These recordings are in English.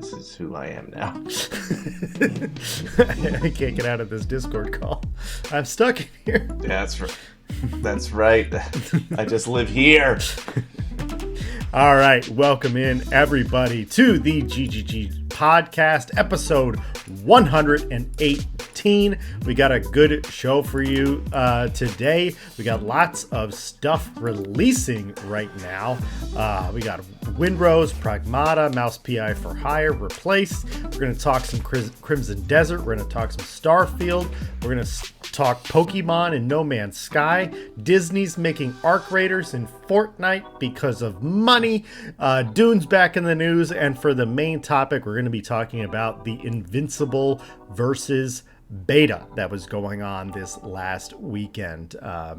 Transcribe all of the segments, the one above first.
This is who I am now. I can't get out of this Discord call. I'm stuck in here. Yeah, that's right. I just live here. All right, welcome in everybody to the GGG Podcast, episode 118. We got a good show for you today. We got lots of stuff releasing right now. We got Windrose, Pragmata, Mouse PI for Hire, Replaced. We're going to talk some Crimson Desert. We're going to talk some Starfield. We're going to talk Pokemon and No Man's Sky. Disney's making Arc Raiders in Fortnite because of money. Dune's back in the news. And for the main topic, we're going to be talking about the Invincible VS Beta that was going on this last weekend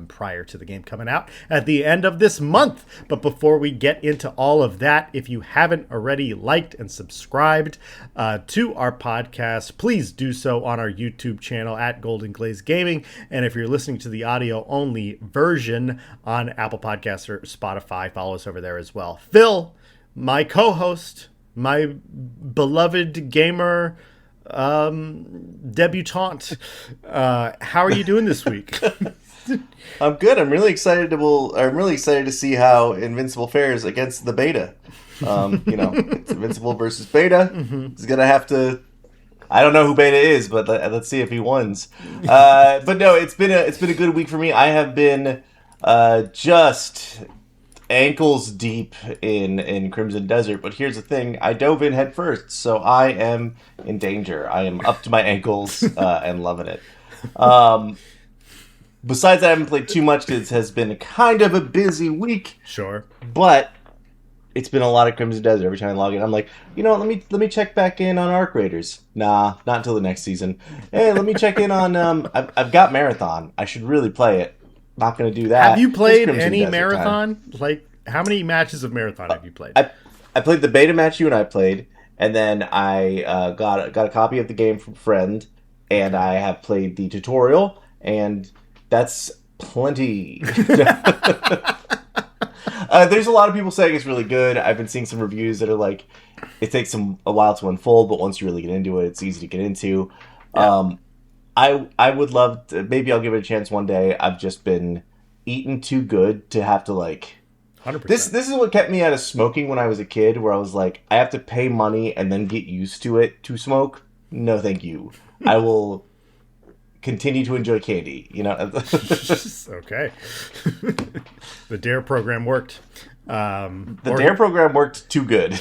prior to the game coming out at the end of this month. But before we get into all of that, if you haven't already liked and subscribed to our podcast, please do so on our YouTube channel at Golden Glaze Gaming. And if you're listening to the audio only version on Apple Podcasts or Spotify, follow us over there as well. Phil, my co-host, my beloved gamer debutante, how are you doing this week? I'm good. I'm really excited to see how Invincible fares against the beta. It's Invincible versus Beta. Mm-hmm. He's gonna have to. I don't know who Beta is, but let's see if he wins. But no, it's been a good week for me. I have been just ankles deep in Crimson Desert, but here's the thing: I dove in head first, so I am in danger. I am up to my ankles and loving it. Besides that, I haven't played too much because it has been kind of a busy week. Sure, but it's been a lot of Crimson Desert. Every time I log in, I'm like, let me check back in on Arc Raiders. Nah, not until the next season. Hey, let me check in on. I've got Marathon. I should really play it. Not going to do that. Have you played any Marathon? Time. Like, how many matches of Marathon have you played? I played the beta match you and I played, and then I got a copy of the game from a friend, and I have played the tutorial, and that's plenty. There's a lot of people saying it's really good. I've been seeing some reviews that are like, it takes a while to unfold, but once you really get into it, it's easy to get into. Yeah. I would love to, maybe I'll give it a chance one day. I've just been eating too good to have to 100%. This is what kept me out of smoking when I was a kid, where I was like, I have to pay money and then get used to it to smoke. No, thank you. I will continue to enjoy candy, Okay. The DARE program worked. DARE program worked too good.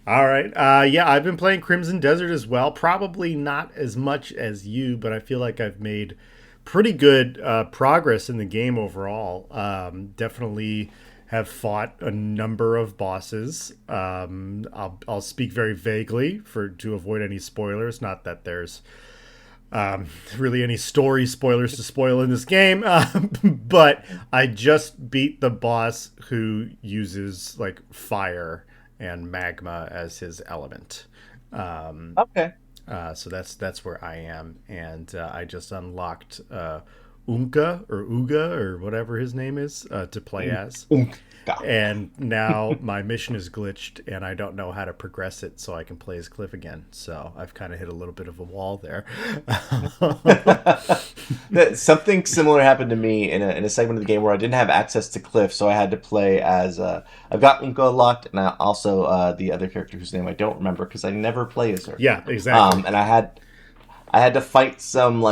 All right. Yeah, I've been playing Crimson Desert as well. Probably not as much as you, but I feel like I've made pretty good progress in the game overall. Definitely have fought a number of bosses. I'll speak very vaguely to avoid any spoilers. Not that there's really any story spoilers to spoil in this game, but I just beat the boss who uses fire and magma as his element. Okay. So that's where I am, and I just unlocked Uga or whatever his name is to play as. And now my mission is glitched, and I don't know how to progress it so I can play as Cliff again. So I've kind of hit a little bit of a wall there. Something similar happened to me in a segment of the game where I didn't have access to Cliff, so I had to play as... I've got Unka unlocked, and also the other character whose name I don't remember because I never play as her. Yeah, exactly. And I had to fight some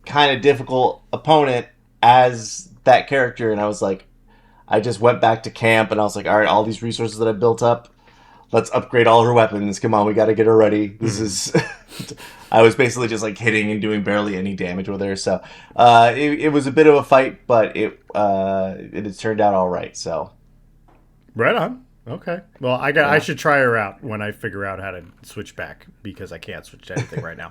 kind of difficult opponent as that character, and I was like, I just went back to camp, and I was like, all right, all these resources that I built up, let's upgrade all her weapons. Come on, we got to get her ready. This is... I was basically just hitting and doing barely any damage with her. So it was a bit of a fight, but it has turned out all right. So right on. Okay. Well, I should try her out when I figure out how to switch back, because I can't switch to anything right now.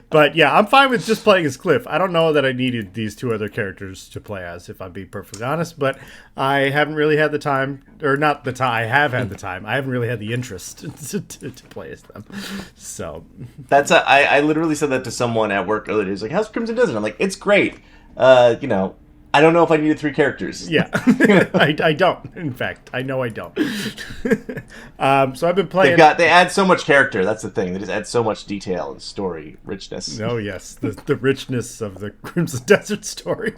But yeah, I'm fine with just playing as Cliff. I don't know that I needed these two other characters to play as, if I'm being perfectly honest, but I haven't really had the time, or not the time, I have had the time. I haven't really had the interest to play as them. So I literally said that to someone at work earlier. He's like, how's Crimson Desert? I'm like, it's great. I don't know if I needed 3 characters. Yeah, I don't. In fact, I know I don't. So I've been playing. They add so much character. That's the thing. They just add so much detail and story richness. Oh yes, the richness of the Crimson Desert story.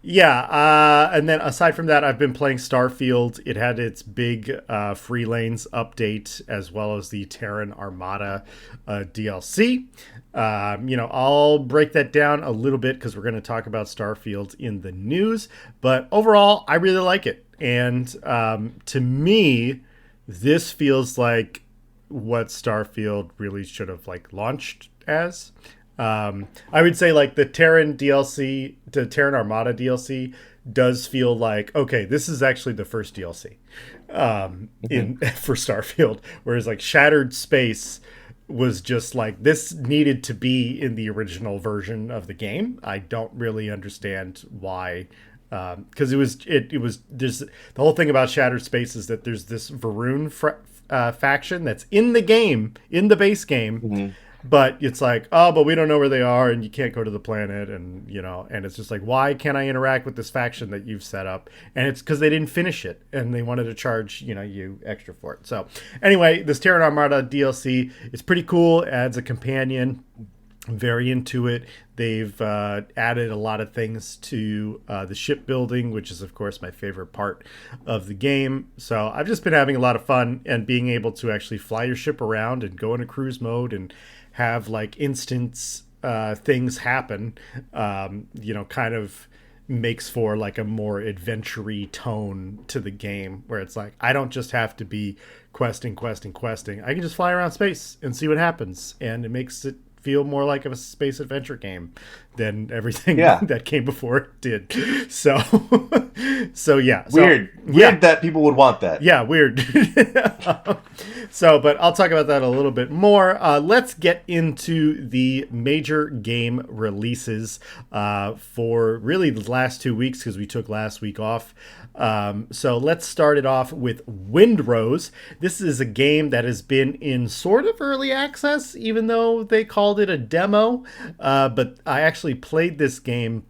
Yeah, and then aside from that, I've been playing Starfield. It had its big free lanes update as well as the Terran Armada DLC. I'll break that down a little bit because we're going to talk about Starfield in the news. But overall, I really like it. And to me, this feels like what Starfield really should have launched as. I would say the Terran DLC, the Terran Armada DLC does feel like, okay, this is actually the first DLC for Starfield. Whereas Shattered Space was just this needed to be in the original version of the game. I don't really understand why, because it was there's the whole thing about Shattered Space is that there's this Varun faction that's in the game, in the base game, but it's but we don't know where they are and you can't go to the planet, and and it's just why can't I interact with this faction that you've set up? And it's because they didn't finish it and they wanted to charge you extra for it. So anyway, this Terran Armada DLC is pretty cool. It adds a companion. I'm very into it. They've added a lot of things to the shipbuilding, which is, of course, my favorite part of the game. So I've just been having a lot of fun and being able to actually fly your ship around and go into cruise mode and have instance things happen, kind of makes for a more adventure-y tone to the game where it's I don't just have to be questing. I can just fly around space and see what happens. And it makes it feel more like a space adventure game than everything that came before it did. So yeah. Weird that people would want that. Yeah, weird. But I'll talk about that a little bit more. Let's get into the major game releases for really the last 2 weeks because we took last week off. So let's start it off with Windrose. This is a game that has been in sort of early access, even though they called it a demo. But I actually played this game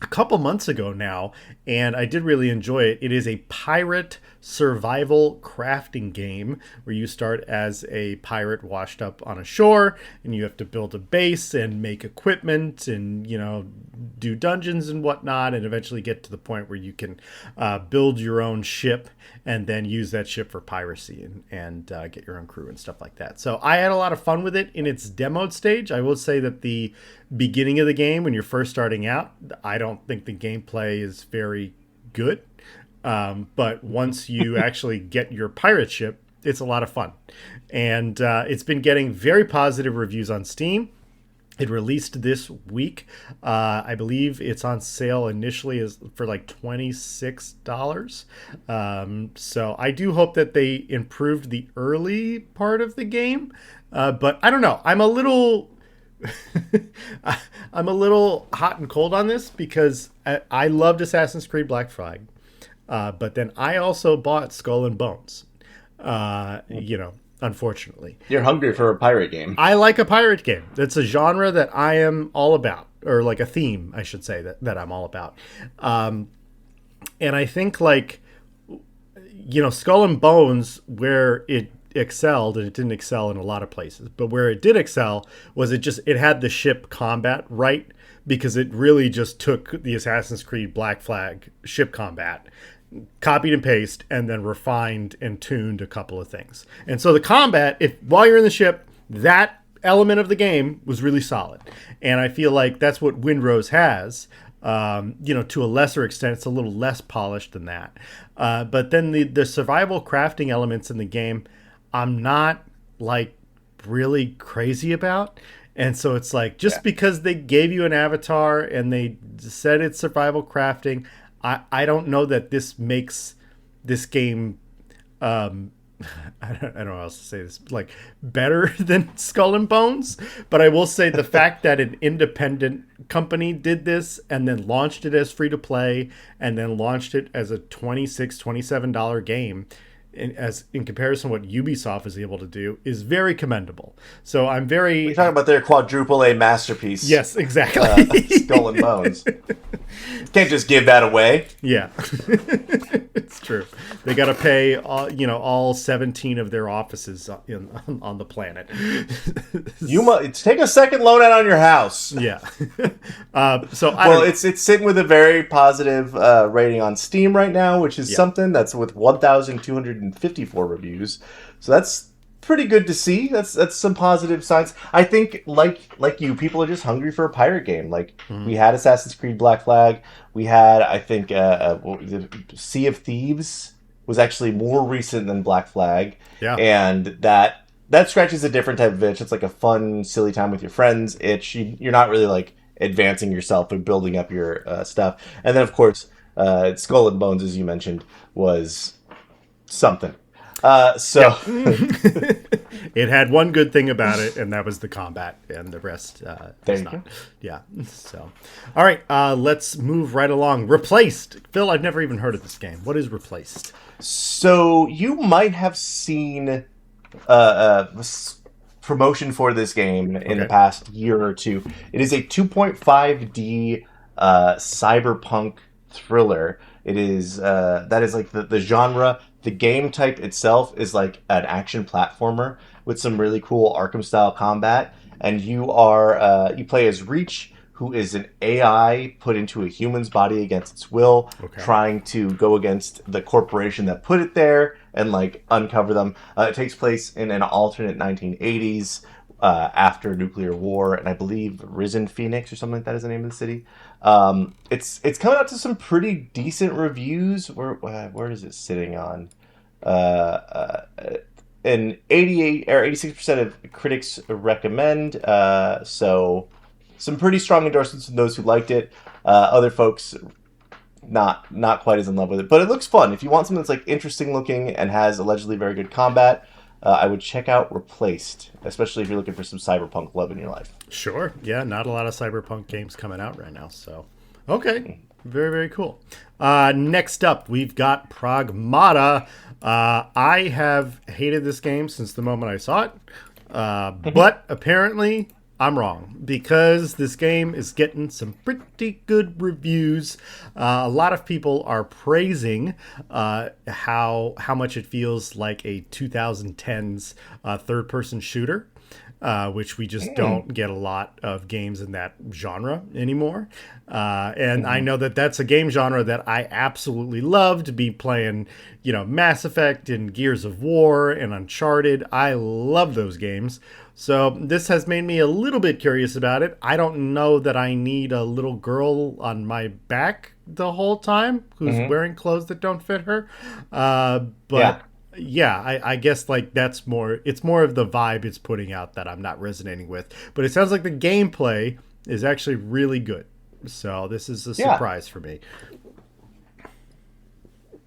a couple months ago now, and I did really enjoy it. It is a pirate survival crafting game where you start as a pirate washed up on a shore, and you have to build a base and make equipment and, do dungeons and whatnot, and eventually get to the point where you can build your own ship and then use that ship for piracy and get your own crew and stuff like that. So I had a lot of fun with it in its demoed stage. I will say that the beginning of the game, when you're first starting out, I don't think the gameplay is very good. But once you actually get your pirate ship, it's a lot of fun. And it's been getting very positive reviews on Steam. It released this week. I believe it's on sale initially for $26. So I do hope that they improved the early part of the game. But I don't know. I'm a little hot and cold on this because I loved Assassin's Creed Black Flag. But then I also bought Skull and Bones, unfortunately. You're hungry for a pirate game. I like a pirate game. It's a genre that I am all about, or a theme, I should say, that I'm all about. And I think Skull and Bones, where it excelled, and it didn't excel in a lot of places, but where it did excel was it had the ship combat right, because it really just took the Assassin's Creed Black Flag ship combat, copied and pasted, and then refined and tuned a couple of things. And so the combat, while you're in the ship, that element of the game was really solid. And I feel like that's what Windrose has. To a lesser extent, it's a little less polished than that. But then the survival crafting elements in the game, I'm not really crazy about. And so it's because they gave you an avatar and they said it's survival crafting, I don't know that this makes this game, I don't know how else to say this, better than Skull and Bones. But I will say the fact that an independent company did this and then launched it as free to play and then launched it as a $26, $27 game in comparison to what Ubisoft is able to do, is very commendable. So I'm very... You're talking about their quadruple A masterpiece. Yes, exactly. Skull and Bones. Can't just give that away. Yeah, it's true. They got to pay all 17 of their offices on the planet. You must take a second loan out on your house. Yeah. It's sitting with a very positive rating on Steam right now, which is something that's with 1,254 reviews. So that's pretty good to see. That's some positive signs. I think like you, people are just hungry for a pirate game. Like we had Assassin's Creed Black Flag. We had, I think, Sea of Thieves was actually more recent than Black Flag. Yeah. And that scratches a different type of itch. It's like a fun, silly time with your friends itch. You're not really like advancing yourself and building up your stuff. And then, of course, Skull and Bones, as you mentioned, was something. It had one good thing about it, and that was the combat, and the rest there you go. Yeah. So, all right, let's move right along. Replaced. Phil, I've never even heard of this game. What is Replaced? So you might have seen promotion for this game in the past year or two. It is a 2.5D cyberpunk thriller. It is that is like the genre. The game type itself is like an action platformer with some really cool Arkham-style combat. And you play as Reach, who is an AI put into a human's body against its will, trying to go against the corporation that put it there and like uncover them. It takes place in an alternate 1980s after nuclear war, and I believe Risen Phoenix or something like that is the name of the city. It's coming out to some pretty decent reviews. Where is it sitting on? An 88 or 86% of critics recommend. So some pretty strong endorsements from those who liked it. Other folks not quite as in love with it, but it looks fun. If you want something that's like interesting looking and has allegedly very good combat, I would check out Replaced, especially if you're looking for some cyberpunk love in your life. Sure. Yeah, not a lot of cyberpunk games coming out right now. So, okay. Very, very cool. Next up, we've got Pragmata. I have hated this game since the moment I saw it. But apparently I'm wrong, because this game is getting some pretty good reviews. A lot of people are praising how much it feels like a 2010s third-person shooter, which we just don't get a lot of games in that genre anymore. And I know that that's a game genre that I absolutely love to be playing, Mass Effect and Gears of War and Uncharted. I love those games. So this has made me a little bit curious about it. I don't know that I need a little girl on my back the whole time who's wearing clothes that don't fit her. But I guess like it's more of the vibe it's putting out that I'm not resonating with. But it sounds like the gameplay is actually really good. So this is a surprise for me.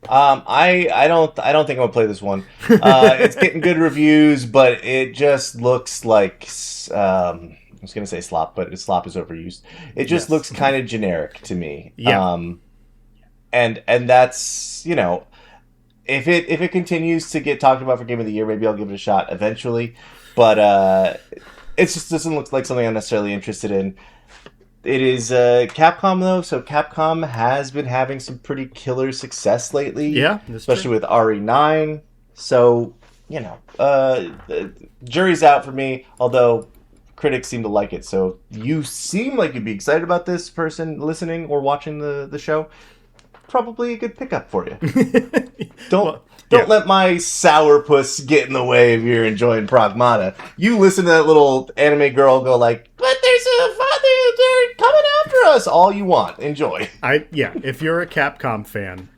I don't think I'm gonna play this one. It's getting good reviews, but it just looks like I was gonna say slop, but slop is overused. It just looks kind of generic to me. Yeah. And that's if it continues to get talked about for Game of the Year, maybe I'll give it a shot eventually. But it just doesn't look like something I'm necessarily interested in. It is Capcom, though, so Capcom has been having some pretty killer success lately. Yeah, especially with RE9. So, the jury's out for me, although critics seem to like it. So you seem like you'd be excited about this, person listening or watching the show. Probably a good pickup for you. Don't let my sourpuss get in the way if you're enjoying Pragmata. You listen to that little anime girl go like, but they're coming after us. All you want. Enjoy. If you're a Capcom fan,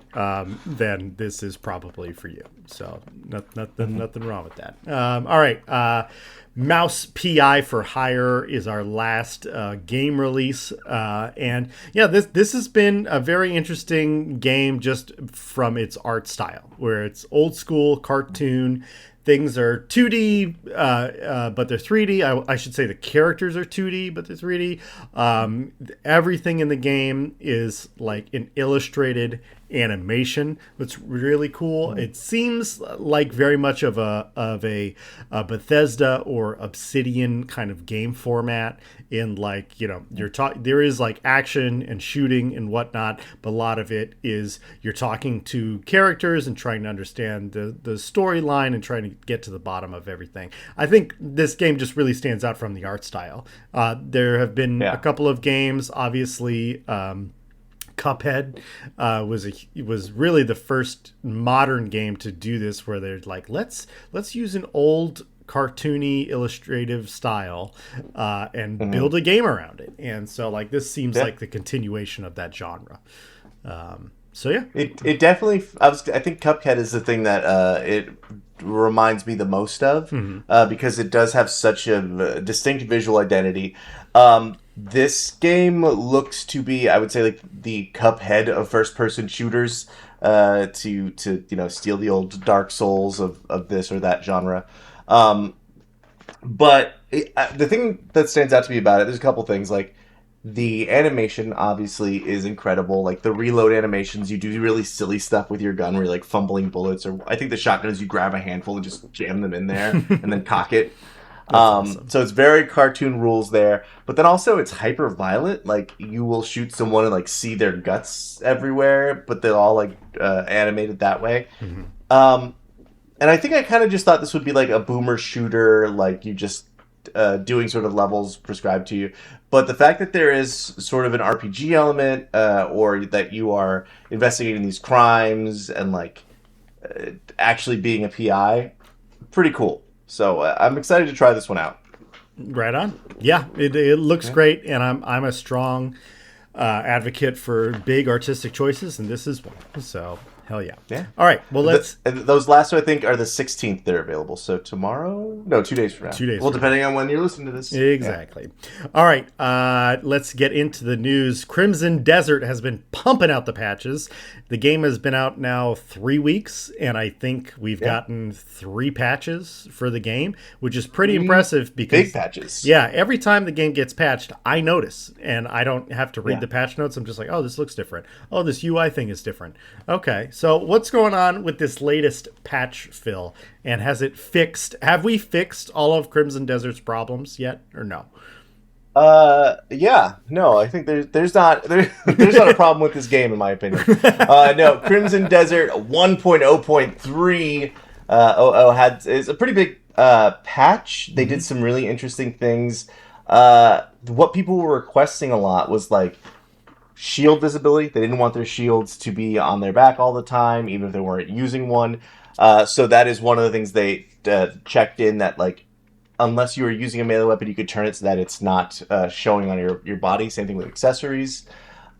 then this is probably for you. So nothing wrong with that. All right. Mouse PI for Hire is our last game release, and this has been a very interesting game just from its art style, where it's old school cartoon. Things are 2D, but they're 3D. I should say the characters are 2D, but they're 3D. Everything in the game is like an illustrated animation that's really cool. It seems like very much of a Bethesda or Obsidian kind of game format. In like, you know, there is like action and shooting and whatnot, but a lot of it is you're talking to characters and trying to understand the storyline and trying to get to the bottom of everything. I think this game just really stands out from the art style. There have been a couple of games, obviously. Cuphead was really the first modern game to do this, where they're like, let's use an old cartoony illustrative style and build a game around it. And so like this seems like the continuation of that genre. So yeah, it definitely. I think Cuphead is the thing that it reminds me the most of, because it does have such a distinct visual identity. This game looks to be, I would say, like the Cuphead of first-person shooters. To steal the old Dark Souls of this or that genre. But the thing that stands out to me about it, there's a couple things. Like, the animation, obviously, is incredible. Like, the reload animations, you do really silly stuff with your gun where you're, like, fumbling bullets. Or I think the shotgun is you grab a handful and just jam them in there and then cock it. Awesome. So it's very cartoon rules there. But then also it's hyper violent. Like, you will shoot someone and, like, see their guts everywhere, but they're all, like, animated that way. And I think I kind of just thought this would be like a boomer shooter, like you just doing sort of levels prescribed to you. But the fact that there is sort of an RPG element, or that you are investigating these crimes and like actually being a PI, pretty cool. So I'm excited to try this one out. Right on. Yeah, it looks great, and I'm a strong advocate for big artistic choices, and this is one. So hell yeah. Yeah. All right. Well, those last two, I think, are the 16th they're available. So tomorrow? No, 2 days from now. 2 days. Well, depending on when you're listening to this. Exactly. Yeah. All right. Let's get into the news. Crimson Desert has been pumping out the patches. The game has been out now 3 weeks, and I think we've gotten 3 patches for the game, which is pretty impressive because big patches. Yeah. Every time the game gets patched, I notice, and I don't have to read the patch notes. I'm just like, oh, this looks different. Oh, this UI thing is different. Okay. So what's going on with this latest patch, Phil? And have we fixed all of Crimson Desert's problems yet, or no? Yeah, no, I think there's not a problem with this game, in my opinion. No, Crimson Desert 1.0.3 is a pretty big patch. They did some really interesting things. What people were requesting a lot was like shield visibility. They didn't want their shields to be on their back all the time, even if they weren't using one. So that is one of the things they checked in, that like unless you were using a melee weapon, you could turn it so that it's not showing on your body. Same thing with accessories.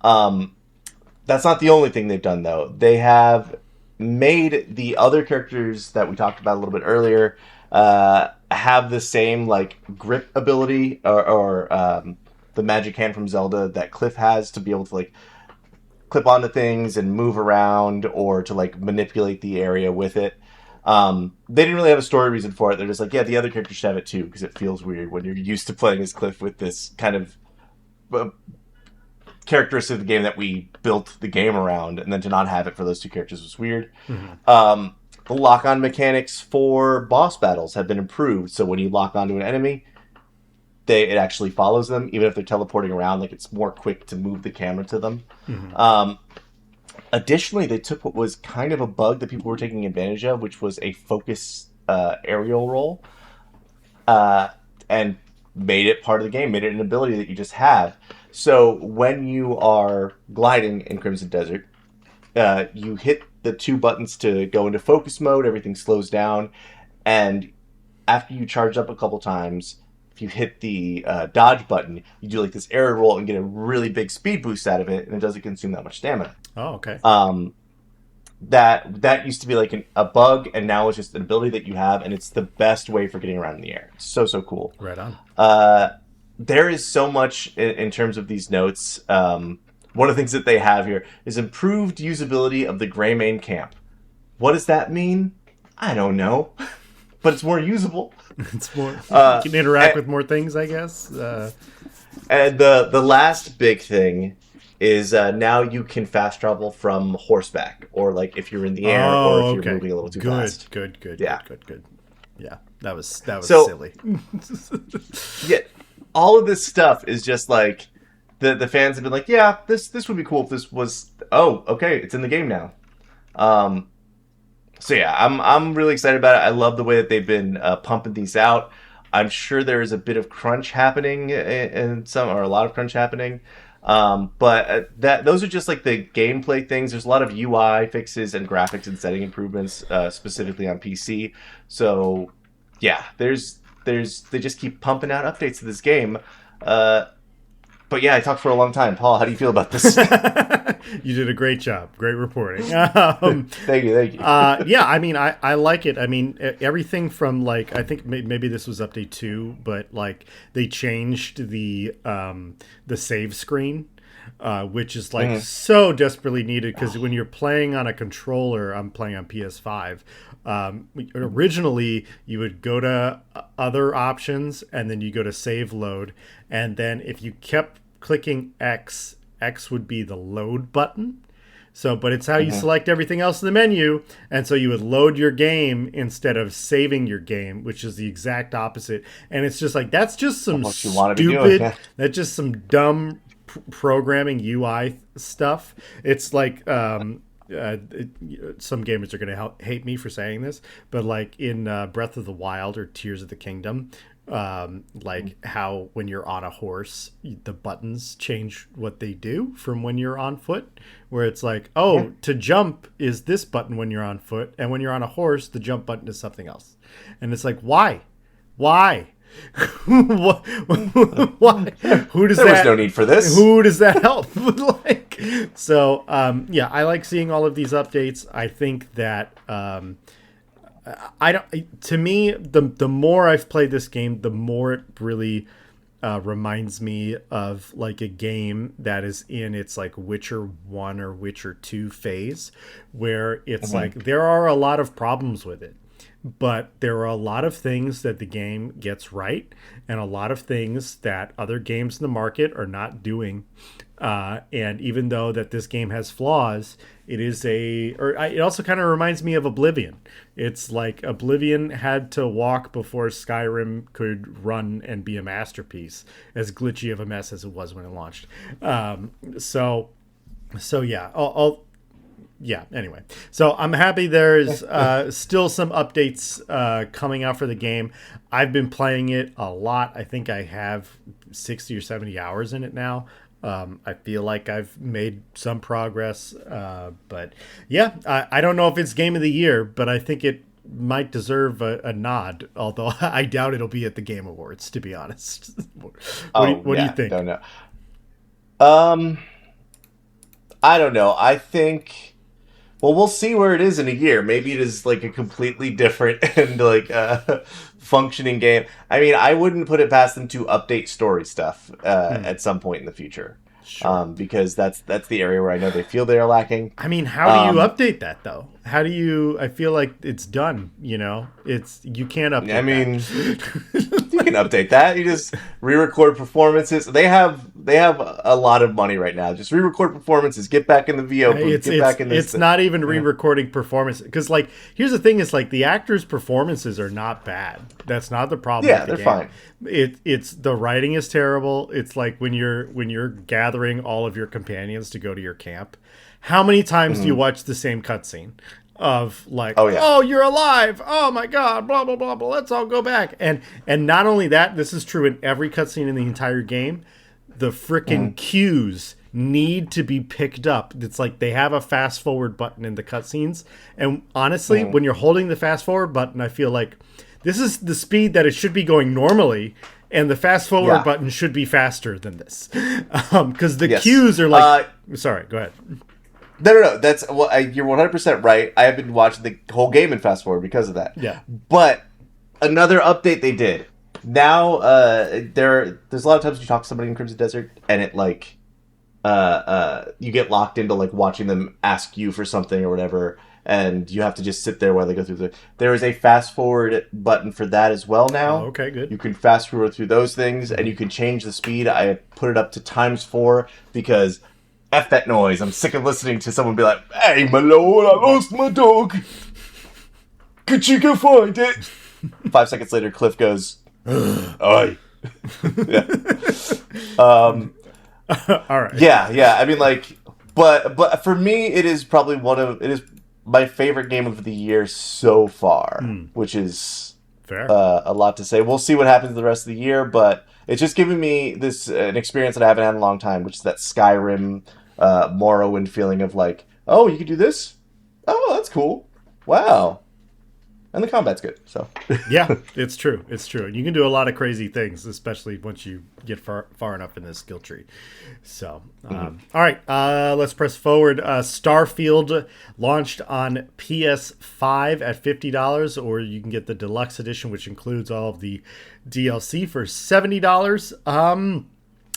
That's not the only thing they've done, though. They have made the other characters that we talked about a little bit earlier have the same like grip ability or the magic hand from Zelda that Cliff has, to be able to like clip onto things and move around, or to like manipulate the area with it. They didn't really have a story reason for it. They're just like, yeah, the other characters should have it too, because it feels weird when you're used to playing as Cliff with this kind of characteristic of the game that we built the game around, and then to not have it for those two characters was weird. The lock-on mechanics for boss battles have been improved, so when you lock onto an enemy, it actually follows them, even if they're teleporting around. Like, it's more quick to move the camera to them. Additionally, they took what was kind of a bug that people were taking advantage of, which was a focus aerial roll, and made it part of the game, made it an ability that you just have. So when you are gliding in Crimson Desert, you hit the 2 buttons to go into focus mode, everything slows down, and after you charge up a couple times, if you hit the dodge button, you do like this aerial roll and get a really big speed boost out of it, and it doesn't consume that much stamina. Oh, okay. That used to be like a bug, and now it's just an ability that you have, and it's the best way for getting around in the air. It's so cool. Right on. There is so much in terms of these notes. One of the things that they have here is improved usability of the Greymane camp. What does that mean? I don't know. But it's more usable. It's more. You can interact with more things, I guess. And the last big thing is now you can fast travel from horseback, or like if you're in the air, or Oh, if you're okay. moving a little too Good, fast. good, good, Yeah. good, good, good. Yeah, that was So silly. yeah, all of this stuff is just like the fans have been like, yeah, this would be cool if this was. Oh, okay, it's in the game now. Um, so yeah, I'm really excited about it. I love the way that they've been pumping these out. I'm sure there is a bit of crunch happening in some, or a lot of crunch happening. But that those are just like the gameplay things. There's a lot of UI fixes and graphics and setting improvements, specifically on PC. So yeah, there's they just keep pumping out updates to this game. Uh, but yeah, I talked for a long time. Paul, how do you feel about this? You did a great job. Great reporting. Thank you, thank you. Yeah, I mean, I like it. I mean, everything from like, I think maybe this was update 2, but like they changed the save screen, which is like so desperately needed because when you're playing on a controller, I'm playing on PS5. Originally, you would go to other options and then you go to save load, and then if you kept clicking X would be the load button. So, but it's how you select everything else in the menu. And so you would load your game instead of saving your game, which is the exact opposite. And it's just like, that's just some What you want to be stupid, doing, yeah. that's just some dumb programming UI stuff. It's like, some gamers are going to hate me for saying this, but like in Breath of the Wild or Tears of the Kingdom, like how when you're on a horse the buttons change what they do from when you're on foot, where it's like, to jump is this button when you're on foot, and when you're on a horse the jump button is something else. And it's like, why why why? Who does There that? was no need for this. Who does that help? Like, so yeah, I like seeing all of these updates. I think that I don't. To me, the more I've played this game, the more it really reminds me of like a game that is in its like Witcher 1 or Witcher 2 phase, where it's like there are a lot of problems with it, but there are a lot of things that the game gets right and a lot of things that other games in the market are not doing. And even though that this game has flaws, it also kind of reminds me of Oblivion. It's like Oblivion had to walk before Skyrim could run and be a masterpiece, as glitchy of a mess as it was when it launched. So yeah, yeah, anyway. So I'm happy there's still some updates coming out for the game. I've been playing it a lot. I think I have 60 or 70 hours in it now. I feel like I've made some progress. But yeah, I don't know if it's Game of the Year, but I think it might deserve a nod, although I doubt it'll be at the Game Awards, to be honest. What do you think? Don't know. I don't know. I think... Well, we'll see where it is in a year. Maybe it is like a completely different and like functioning game. I mean, I wouldn't put it past them to update story stuff at some point in the future, because that's the area where I know they feel they are lacking. I mean, how do you update that though? How do you? I feel like it's done. You know, you can't update. I mean, you can update that. You just re-record performances. They have a lot of money right now. Just re-record performances. Get back in the VO booth. It's not even re-recording performance, because like here's the thing: is like the actors' performances are not bad. That's not the problem. Yeah, they're fine. It's the writing is terrible. It's like when you're gathering all of your companions to go to your camp. How many times do you watch the same cutscene of like, oh, you're alive, oh my god, blah blah blah blah, let's all go back, and not only that, this is true in every cutscene in the entire game. The frickin' cues need to be picked up. It's like they have a fast forward button in the cutscenes, and honestly, when you're holding the fast forward button, I feel like this is the speed that it should be going normally. And the fast forward button should be faster than this, because the cues are like. Sorry, go ahead. No. That's you're 100% right. I have been watching the whole game in fast forward because of that. Yeah. But another update they did. Now there's a lot of times you talk to somebody in Crimson Desert and it like you get locked into like watching them ask you for something or whatever, and you have to just sit there while they go through there is a fast forward button for that as well now. Oh, okay, good. You can fast forward through those things and you can change the speed. I put it up to ×4 because F that noise. I'm sick of listening to someone be like, "Hey, my lord, I lost my dog. Could you go find it?" 5 seconds later, Cliff goes, "Oi." Yeah. All right. Yeah. I mean, like, but for me, it is probably it is my favorite game of the year so far, which is Fair. a lot to say. We'll see what happens the rest of the year, but it's just giving me an experience that I haven't had in a long time, which is that Skyrim, Morrowind feeling of like, oh, you can do this? Oh, that's cool. Wow. And the combat's good, so. Yeah, it's true. It's true. You can do a lot of crazy things, especially once you get far enough in this skill tree. So, all right, let's press forward. Starfield launched on PS5 at $50, or you can get the deluxe edition, which includes all of the DLC for $70.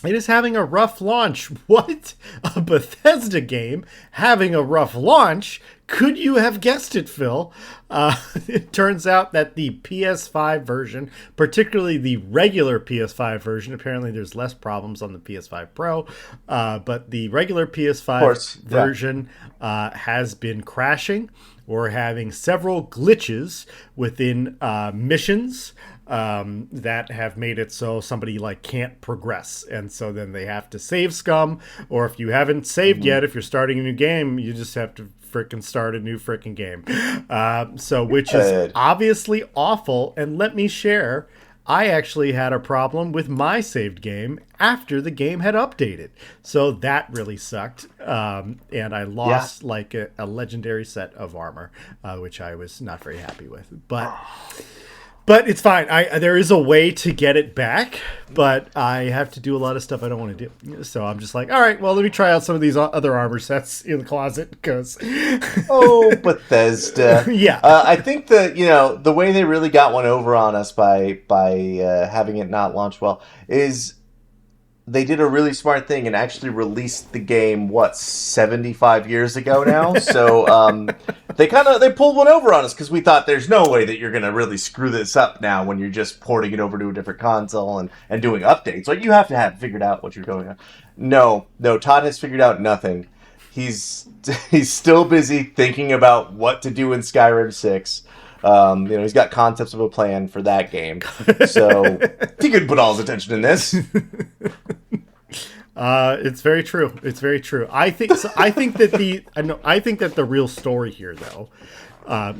It is having a rough launch. What? A Bethesda game having a rough launch? Could you have guessed it, Phil? It turns out that the PS5 version, particularly the regular PS5 version, apparently there's less problems on the PS5 Pro, but the regular PS5 version has been crashing or having several glitches within missions that have made it so somebody like can't progress, and so then they have to save scum, or if you haven't saved yet, if you're starting a new game, you just have to frickin' start a new frickin' game. Which is obviously awful. And let me share, I actually had a problem with my saved game after the game had updated. So that really sucked. And I lost like a legendary set of armor, which I was not very happy with. But it's fine. There is a way to get it back, but I have to do a lot of stuff I don't want to do. So I'm just like, all right, well, let me try out some of these other armor sets in the closet because... Oh, Bethesda. Yeah. I think that, the way they really got one over on us by having it not launch well is they did a really smart thing and actually released the game, 75 years ago now? So they pulled one over on us because we thought there's no way that you're going to really screw this up now when you're just porting it over to a different console and doing updates. Like, you have to have figured out what you're going on. No, Todd has figured out nothing. He's still busy thinking about what to do in Skyrim 6. He's got concepts of a plan for that game. So he could put all his attention in this. It's very true. It's very true. I think that the real story here, though,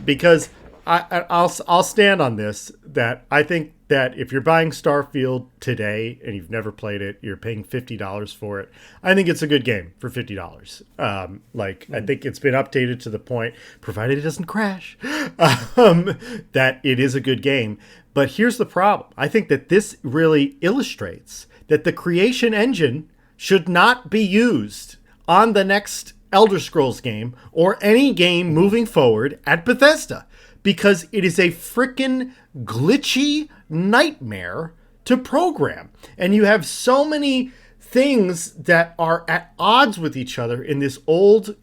because I'll stand on this, that I think that if you're buying Starfield today and you've never played it, you're paying $50 for it. I think it's a good game for $50. I think it's been updated to the point, provided it doesn't crash, that it is a good game. But here's the problem. I think that this really illustrates that the creation engine should not be used on the next Elder Scrolls game or any game moving forward at Bethesda, because it is a frickin' glitchy nightmare to program. And you have so many things that are at odds with each other in this old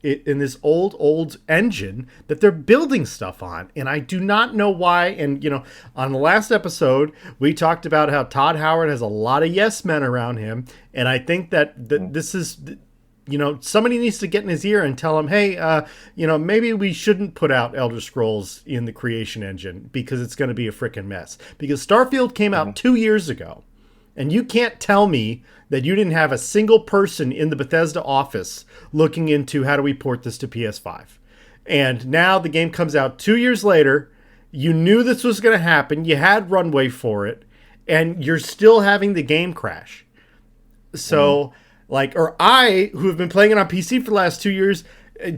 engine that they're building stuff on. And I do not know why. And, on the last episode, we talked about how Todd Howard has a lot of yes men around him. And I think that this is... somebody needs to get in his ear and tell him, hey, maybe we shouldn't put out Elder Scrolls in the creation engine because it's going to be a freaking mess. Because Starfield came out 2 years ago, and you can't tell me that you didn't have a single person in the Bethesda office looking into how do we port this to PS5. And now the game comes out 2 years later. You knew this was going to happen. You had runway for it, and you're still having the game crash. So... or I, who have been playing it on PC for the last 2 years,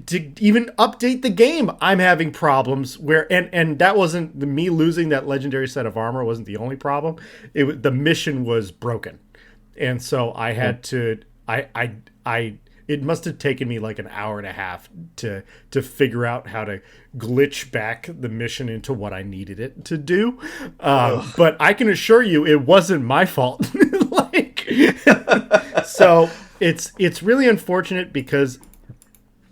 to even update the game, I'm having problems where, and that wasn't me losing that legendary set of armor wasn't the only problem. The mission was broken. And so I had to, it must have taken me like an hour and a half to figure out how to glitch back the mission into what I needed it to do. But I can assure you it wasn't my fault. So it's really unfortunate because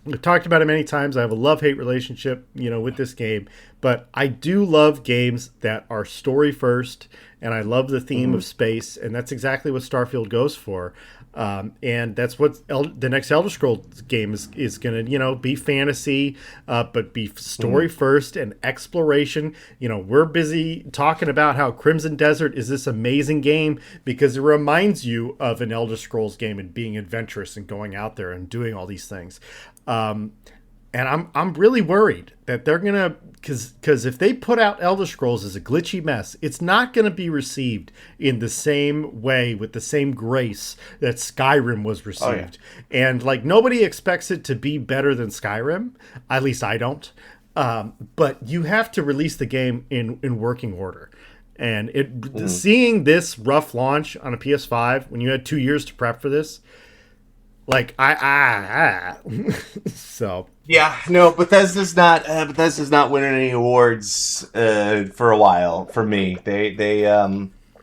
I've talked about it many times. I have a love-hate relationship, with this game, but I do love games that are story first, and I love the theme of space, and that's exactly what Starfield goes for. And that's what the next Elder Scrolls game is going to, be fantasy, but be story first and exploration. We're busy talking about how Crimson Desert is this amazing game because it reminds you of an Elder Scrolls game and being adventurous and going out there and doing all these things. And I'm really worried that they're gonna, because if they put out Elder Scrolls as a glitchy mess, it's not gonna be received in the same way with the same grace that Skyrim was received. Oh, yeah. And like nobody expects it to be better than Skyrim. At least I don't. But you have to release the game in working order. And seeing this rough launch on a PS5 when you had 2 years to prep for this, like so. Yeah, no, Bethesda's not winning any awards for a while for me. They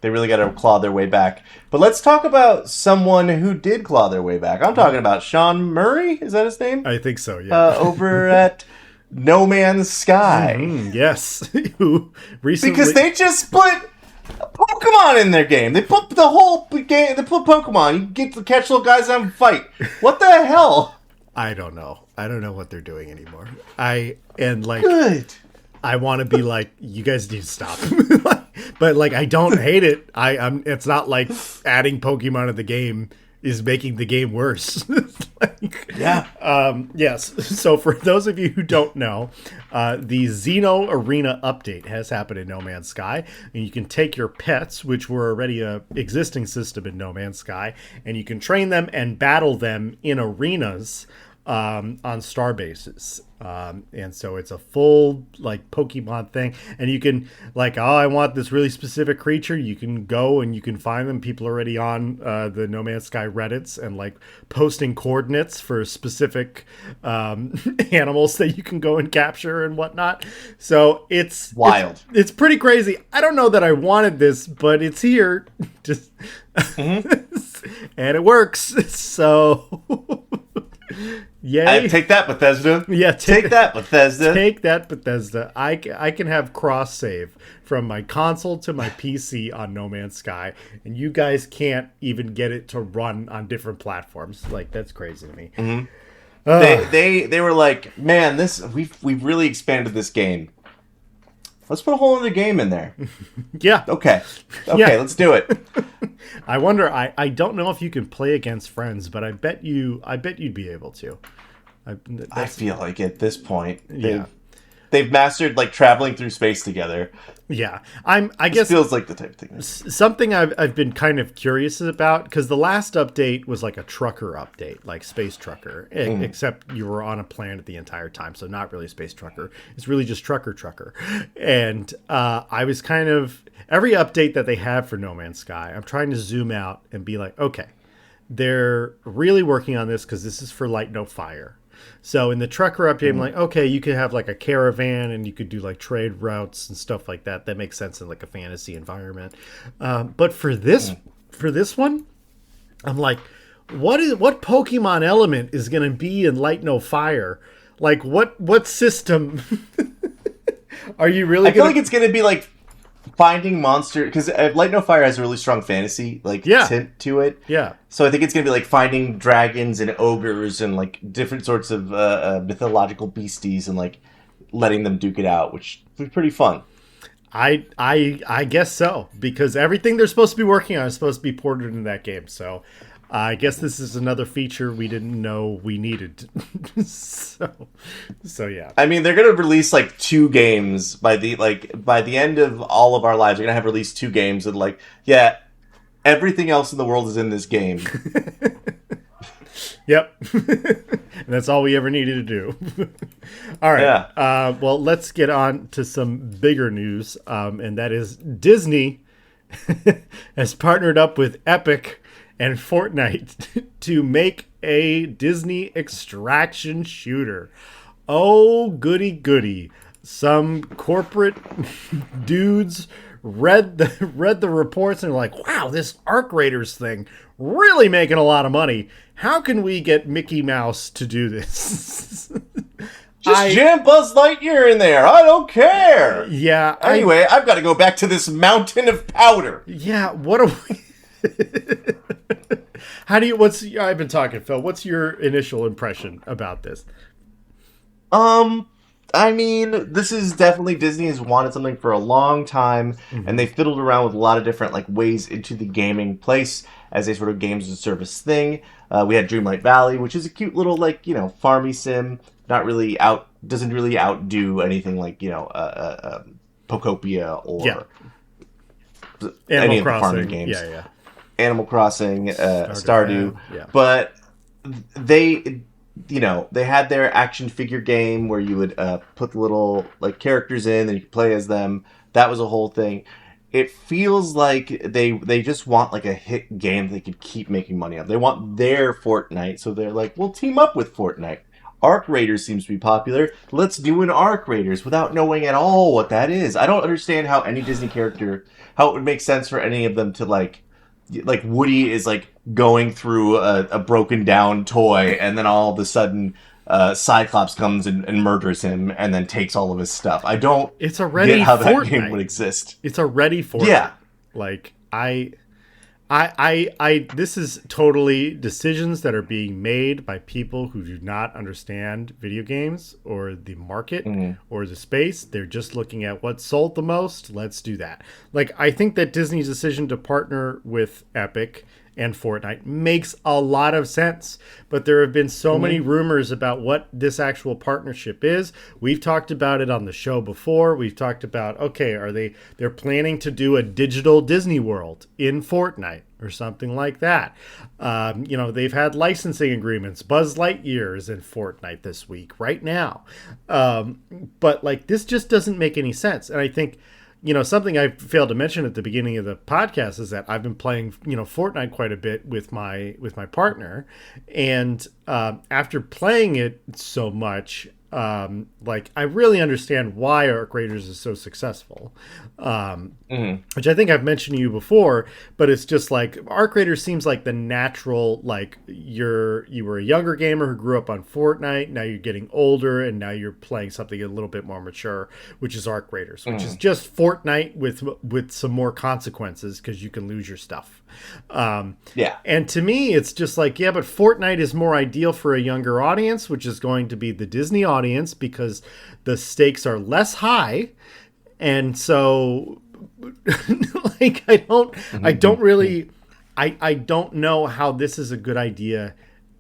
really got to claw their way back. But let's talk about someone who did claw their way back. I'm talking about Sean Murray. Is that his name? I think so. Yeah. Over at No Man's Sky. Yes. Who recently, because they just put Pokemon in their game. They put the whole game. They put Pokemon. You get to catch little guys and fight. What the hell? I don't know. I don't know what they're doing anymore. Good. I want to be like, you guys need to stop. But like, I don't hate it. It's not like adding Pokemon to the game is making the game worse. Yes. So for those of you who don't know, the Xeno Arena update has happened in No Man's Sky, and you can take your pets, which were already a existing system in No Man's Sky, and you can train them and battle them in arenas on star bases. And so it's a full like Pokemon thing, and you can like, oh, I want this really specific creature. You can go and you can find them. People are already on the No Man's Sky Reddits and like posting coordinates for specific animals that you can go and capture and whatnot. So it's wild. It's pretty crazy. I don't know that I wanted this, but it's here. Just and it works. So. Yay. Take that, Bethesda. Yeah, take that, Bethesda. Take that, Bethesda. I can have cross save from my console to my PC on No Man's Sky, and you guys can't even get it to run on different platforms. Like, that's crazy to me. Mm-hmm. They were like, man, we've really expanded this game. Let's put a whole other game in there. Yeah. Okay, yeah. Let's do it. I wonder. I don't know if you can play against friends, but I bet you'd be able to. I feel like at this point, they've mastered like traveling through space together. Yeah, I guess feels like the type of thing. Something I've been kind of curious about, because the last update was like a trucker update, like Space Trucker, except you were on a planet the entire time, so not really Space Trucker. It's really just Trucker. And I was kind of, every update that they have for No Man's Sky, I'm trying to zoom out and be like, okay, they're really working on this because this is for Light No Fire. So in the trucker update, I'm like, okay, you could have like a caravan and you could do like trade routes and stuff like that. That makes sense in like a fantasy environment. But for this one, I'm like, what Pokemon element is going to be in Light No Fire? Like what system are you really? I feel like it's going to be like finding monster, because Light No Fire has a really strong fantasy tint to it. Yeah. So I think it's gonna be like finding dragons and ogres and like different sorts of mythological beasties and like letting them duke it out, which would be pretty fun. I guess so, because everything they're supposed to be working on is supposed to be ported into that game. So I guess this is another feature we didn't know we needed. So yeah. I mean, they're gonna release like 2 games by the end of all of our lives. They're gonna have released 2 games and like, yeah, everything else in the world is in this game. Yep. And that's all we ever needed to do. All right. Yeah. Well, let's get on to some bigger news, and that is Disney has partnered up with Epic and Fortnite to make a Disney extraction shooter. Oh, goody. Some corporate dudes read the reports and are like, wow, this Arc Raiders thing really making a lot of money. How can we get Mickey Mouse to do this? Jam Buzz Lightyear in there. I don't care. Yeah. Anyway, I've got to go back to this mountain of powder. Yeah, what are we... I've been talking, Phil. What's your initial impression about this? I mean, this is definitely Disney has wanted something for a long time, and they fiddled around with a lot of different like ways into the gaming place as a sort of games as a service thing. We had Dreamlight Valley, which is a cute little like farmy sim, not really doesn't really outdo anything like Pokopia or any of the farming games. Yeah. Animal Crossing, Stardew, yeah. But they they had their action figure game where you would put the little like characters in and you could play as them. That was a whole thing. It feels like they just want like a hit game they could keep making money on. They want their Fortnite, so they're like, we'll team up with Fortnite. Arc Raiders seems to be popular. Let's do an Arc Raiders without knowing at all what that is. I don't understand how any Disney character, how it would make sense for any of them to like Woody is like going through a broken down toy, and then all of a sudden Cyclops comes and murders him, and then takes all of his stuff. I don't get how that game would exist. It's already Fortnite. Yeah, like I this is totally decisions that are being made by people who do not understand video games or the market or the space. They're just looking at what sold the most. Let's do that. Like, I think that Disney's decision to partner with Epic and Fortnite makes a lot of sense, but there have been so many rumors about what this actual partnership is. We've talked about it on the show before. We've talked about, okay, they're planning to do a digital Disney World in Fortnite or something like that. They've had licensing agreements. Buzz Lightyear is in Fortnite this week right now. But like, this just doesn't make any sense. And I think, something I failed to mention at the beginning of the podcast is that I've been playing, Fortnite quite a bit with my partner, and after playing it so much, I really understand why Arc Raiders is so successful, which I think I've mentioned to you before. But it's just like Arc Raiders seems like the natural, like you were a younger gamer who grew up on Fortnite. Now you're getting older, and now you're playing something a little bit more mature, which is Arc Raiders, which is just Fortnite with some more consequences because you can lose your stuff. And to me, it's just like, yeah, but Fortnite is more ideal for a younger audience, which is going to be the Disney audience because the stakes are less high. And so like, I don't know how this is a good idea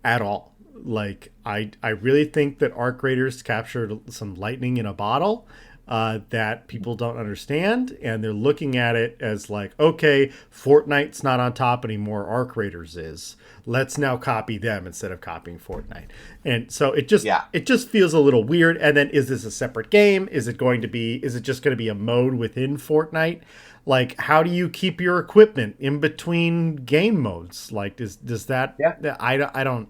at all. Like, I really think that Arc Raiders captured some lightning in a bottle that people don't understand, and they're looking at it as like, okay, Fortnite's not on top anymore, Arc Raiders is. Let's now copy them instead of copying Fortnite. And so it just feels a little weird. And then, is this a separate game? Is it just going to be a mode within Fortnite? Like, how do you keep your equipment in between game modes? Like, does that? Yeah. I don't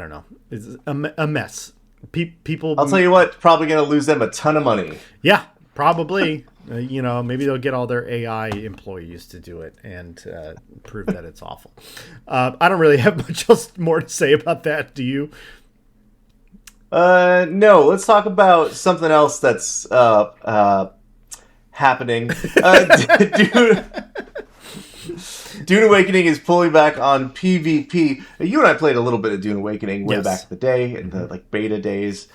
know. It's a mess. People. I'll tell you what, probably going to lose them a ton of money. Yeah, probably. Maybe they'll get all their AI employees to do it and prove that it's awful. I don't really have much else more to say about that. Do you? No. Let's talk about something else that's happening. Dune Awakening is pulling back on PvP. You and I played a little bit of Dune Awakening way back in the day, in the beta days.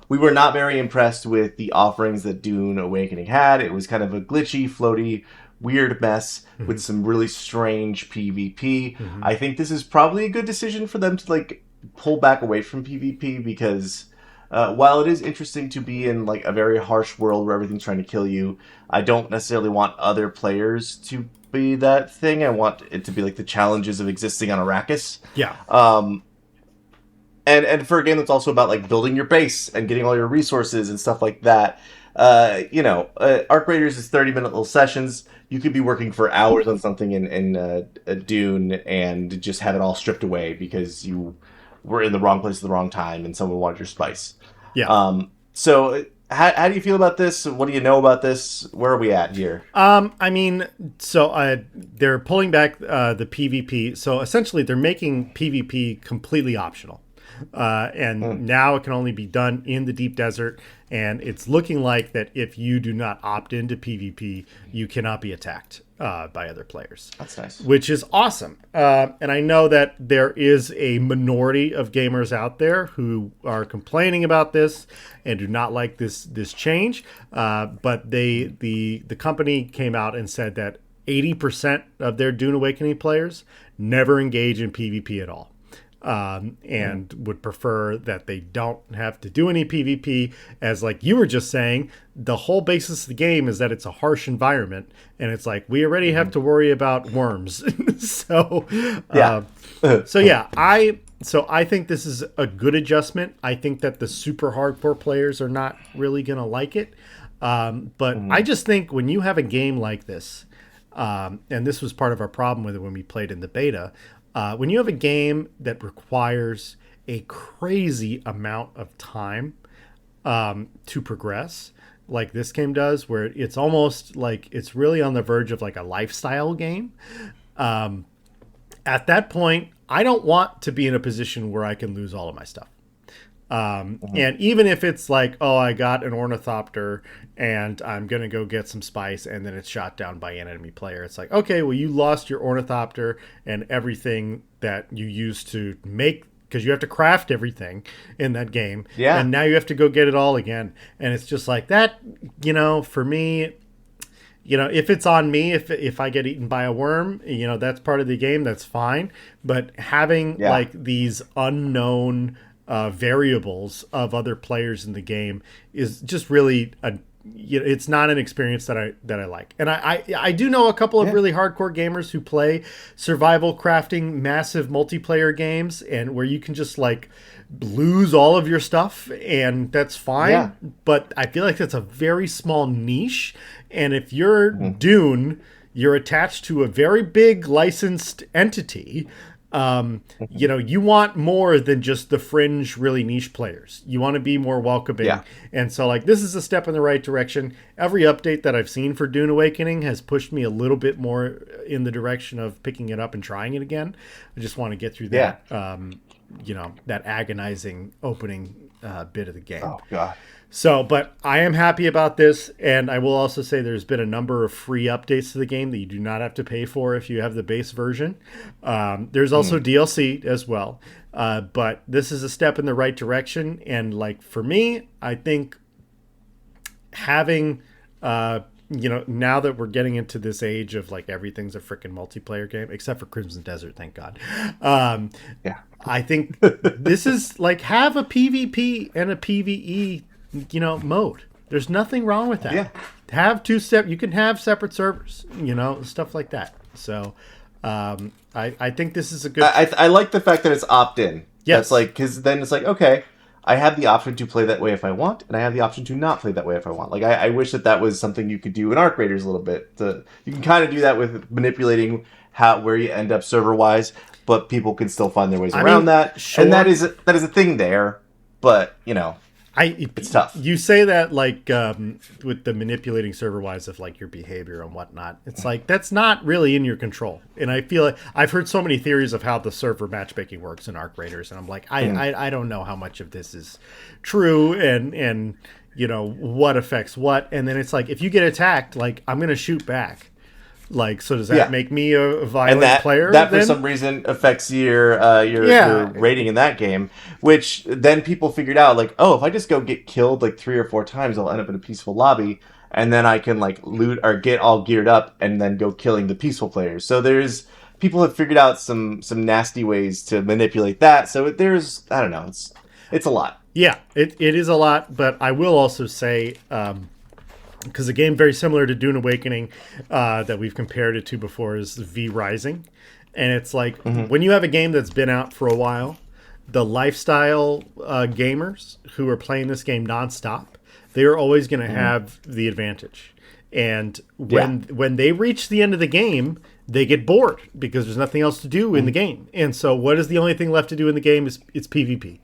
We were not very impressed with the offerings that Dune Awakening had. It was kind of a glitchy, floaty, weird mess with some really strange PvP. I think this is probably a good decision for them to pull back away from PvP because while it is interesting to be in a very harsh world where everything's trying to kill you, I don't necessarily want other players to be that thing. I want it to be the challenges of existing on Arrakis. Yeah. And for a game that's also about building your base and getting all your resources and stuff like that. Arc Raiders is 30-minute little sessions. You could be working for hours on something in Dune and just have it all stripped away because you were in the wrong place at the wrong time and someone wanted your spice. Yeah. So how do you feel about this? What do you know about this? Where are we at here? They're pulling back the PvP. So essentially they're making PvP completely optional. Now it can only be done in the deep desert. And it's looking like that if you do not opt into PvP, you cannot be attacked. by other players. That's nice. Which is awesome. And I know that there is a minority of gamers out there who are complaining about this and do not like this change. But the company came out and said that 80% of their Dune Awakening players never engage in PvP at all. And would prefer that they don't have to do any PvP, as like you were just saying, the whole basis of the game is that it's a harsh environment, and it's like we already have to worry about worms. So I think this is a good adjustment. I think that the super hardcore players are not really gonna like it, but I just think when you have a game like this, and this was part of our problem with it when we played in the beta. When you have a game that requires a crazy amount of time to progress, like this game does, where it's almost like it's really on the verge of like a lifestyle game, at that point, I don't want to be in a position where I can lose all of my stuff. And even if it's like, oh, I got an ornithopter and I'm going to go get some spice and then it's shot down by an enemy player. It's like, okay, well, you lost your ornithopter and everything that you used to make, because you have to craft everything in that game. Yeah. And now you have to go get it all again. And it's just like that, for me, if it's on me, if I get eaten by a worm, that's part of the game. That's fine. But having like these unknown variables of other players in the game is just really it's not an experience that I like. And I do know a couple of really hardcore gamers who play survival crafting massive multiplayer games, and where you can just like lose all of your stuff, and that's fine. But I feel like that's a very small niche, and if you're Dune, you're attached to a very big licensed entity. You want more than just the fringe, really niche players. You want to be more welcoming. Yeah. And so like, this is a step in the right direction. Every update that I've seen for Dune Awakening has pushed me a little bit more in the direction of picking it up and trying it again. I just want to get through that, that agonizing opening bit of the game. Oh God. So, but I am happy about this, and I will also say there's been a number of free updates to the game that you do not have to pay for if you have the base version. There's also DLC as well, but this is a step in the right direction. And like for me, I think having now that we're getting into this age of like everything's a freaking multiplayer game, except for Crimson Desert, thank God. I think this is like, have a PvP and a PvE mode. There's nothing wrong with that. Have you can have separate servers, stuff like that. So I think this is a good. I like the fact that it's opt-in. Yes. That's like, because then it's like, okay, I have the option to play that way if I want, and I have the option to not play that way if I want. Like, I wish that was something you could do in Arc Raiders a little bit. You can kind of do that with manipulating where you end up server-wise, but people can still find their ways around that. Sure. And that is a thing there, but, it's tough. You say that like with the manipulating server-wise of like your behavior and whatnot. It's like that's not really in your control. And I feel like I've heard so many theories of how the server matchmaking works in Arc Raiders, and I'm like, I don't know how much of this is true and what affects what. And then it's like, if you get attacked, like I'm gonna shoot back. Like, so does that make me a violent player? That for some reason affects your rating in that game, which then people figured out, like, oh, if I just go get killed like 3 or 4 times, I'll end up in a peaceful lobby, and then I can like loot or get all geared up and then go killing the peaceful players. So people have figured out some nasty ways to manipulate that. So I don't know, it's a lot. Yeah, it is a lot, but I will also say, because a game very similar to Dune Awakening that we've compared it to before is V Rising. And it's like, when you have a game that's been out for a while, the lifestyle gamers who are playing this game nonstop, they're always going to have the advantage. And when they reach the end of the game, they get bored because there's nothing else to do in the game. And so what is the only thing left to do in the game is it's PvP.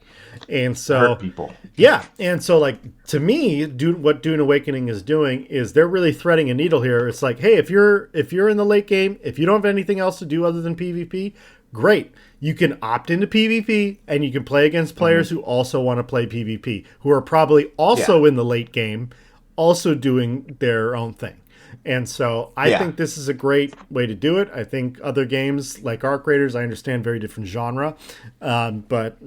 And so hurt people. Yeah. And so like, to me, what Dune Awakening is doing is they're really threading a needle here. It's like, hey, if you're in the late game, if you don't have anything else to do other than PvP, great. You can opt into PvP and you can play against players who also want to play PvP, who are probably also in the late game, also doing their own thing. And so I think this is a great way to do it. I think other games like Arc Raiders, I understand, very different genre. But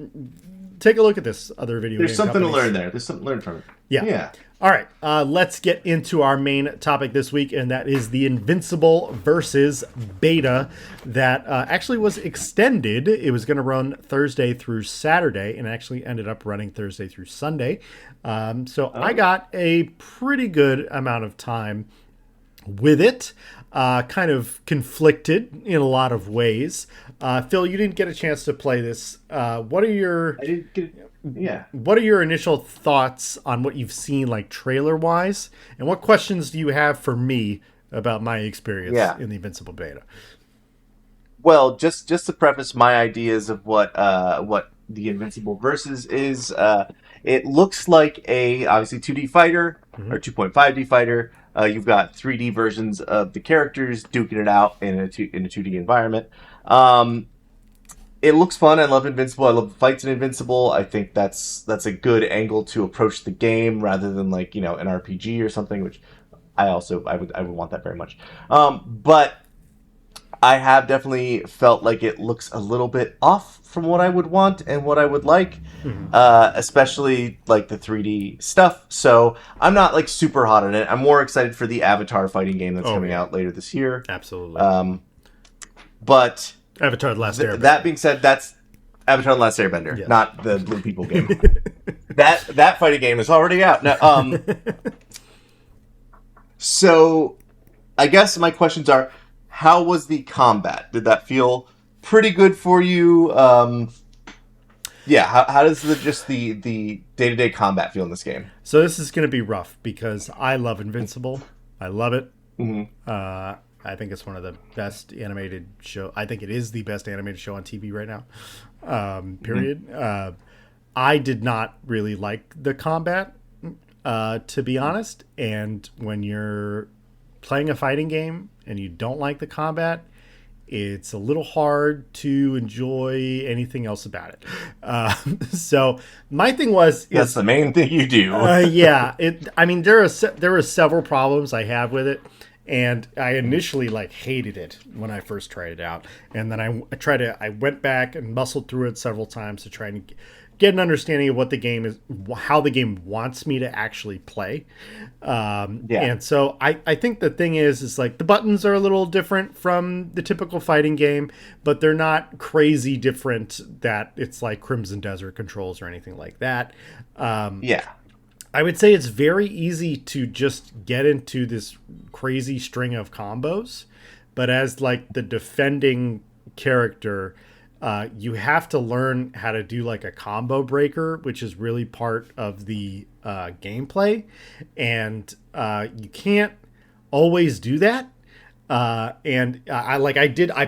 take a look at this other video game There's something companies. to learn there. There's something to learn from it. Yeah. All right. Let's get into our main topic this week, and that is the Invincible VS Beta that actually was extended. It was going to run Thursday through Saturday, and actually ended up running Thursday through Sunday. I got a pretty good amount of time with it. Kind of conflicted in a lot of ways. Phil, you didn't get a chance to play this. What are your... I didn't get... Yeah. What are your initial thoughts on what you've seen, like trailer-wise, and what questions do you have for me about my experience in the Invincible Beta? Well, just to preface my ideas of what the Invincible Versus is, it looks like a obviously 2D fighter or 2.5D fighter. You've got 3D versions of the characters duking it out in a 2D environment. It looks fun. I love Invincible. I love the fights in Invincible. I think that's a good angle to approach the game rather than like, an RPG or something, which I would want that very much. But I have definitely felt like it looks a little bit off from what I would want and what I would like, especially like the 3D stuff. So I'm not like super hot on it. I'm more excited for the Avatar fighting game that's coming out later this year. Absolutely. But Avatar: The Last Airbender. That being said, that's Avatar: The Last Airbender, not the Blue People game. that fighting game is already out. No, so I guess my questions are: how was the combat? Did that feel pretty good for you? How does the day-to-day combat feel in this game? So this is going to be rough because I love Invincible. I love it. I think it's one of the best animated show. I think it is the best animated show on TV right now. Period. I did not really like the combat, to be honest. And when you're playing a fighting game and you don't like the combat, it's a little hard to enjoy anything else about it. So my thing was... That's the main thing you do. There were several problems I have with it. And I initially hated it when I first tried it out. And then I went back and muscled through it several times to try and get an understanding of what the game is, how the game wants me to actually play. And so I think the thing is the buttons are a little different from the typical fighting game, but they're not crazy different that it's like Crimson Desert controls or anything like that. I would say it's very easy to just get into this crazy string of combos, but as the defending character, you have to learn how to do a combo breaker, which is really part of the gameplay, and you can't always do that. I